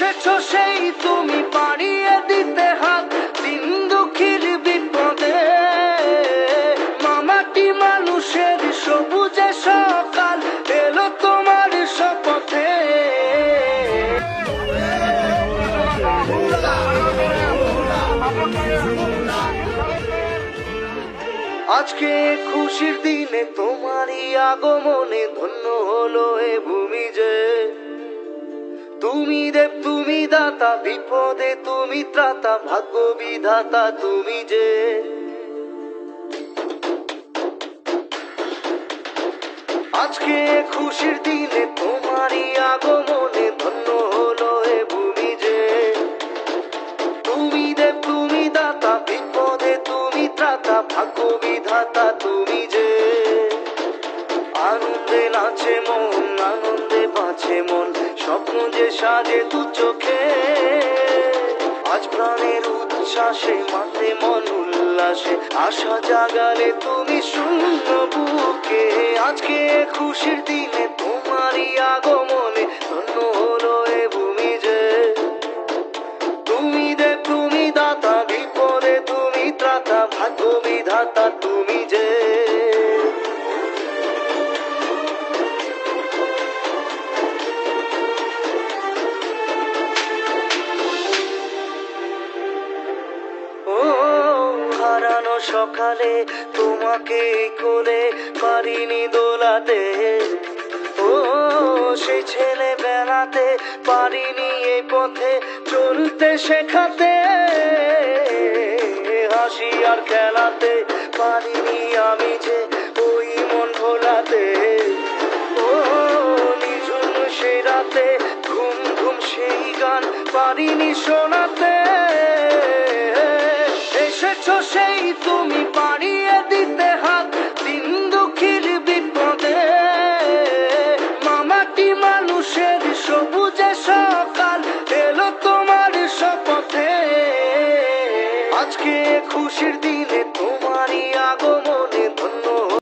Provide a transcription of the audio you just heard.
এসেছো সেই তুমি পাড়িয়ে দিতে হাত দিন দুঃখীর বিপদে। মামাটি মানুষের সবুজে সকাল এলো তোমার শপথে। আজকে খুশির দিনে তোমারই আগমনে ধন্য হলো এ ভূমি যে। তুমি দেব তুমি দাতা, বিপদে তুমি ত্রাতা, ভাগ্য বিধাতা তুমি যে। আজকে খুশির দিনে তোমারই আগমনে ধন্য হলো এ ভূমি যে। তুমি দেব তুমি দাতা, বিপদে তুমি ত্রাতা, ভাগ্য বিধাতা তুমি যে। আনন্দে নাচে মন, আনন্দে বাঁচে মন, স্বপ্ন যে সাজে দু চোখে। আজ প্রাণের উচ্ছ্বাসে মাতে মন উল্লাসে, আশা জাগালে তুমি শূন্য বুকে। আজকে খুশির দিনে তোমারই আগমনে ধন্য হলো এ ভূমি যে। তুমি দেব তুমি দাতা, বিপদে তুমি ত্রাতা, ভাগ্য বিধাতা তুমি যে। হারানো সকালে তোমাকে কোলে পারিনি দোলাতে। ও সেই ছেলে বেড়াতে পারিনি এই পথে চলতে শেখাতে। হাসি আর খেলাতে পারিনি আমি যে ওই মন ভোলাতে। ও নিঝুম সেই রাতে ঘুম ঘুম সেই গান পারিনি শোনাতে। এসেছো সেই তুমি পাড়িয়ে দিতে হাত দিন দুঃখীর বিপদে। মামাটি মানুষের সবুজে সকাল এলো তোমার শপথে। আজকে খুশির দিন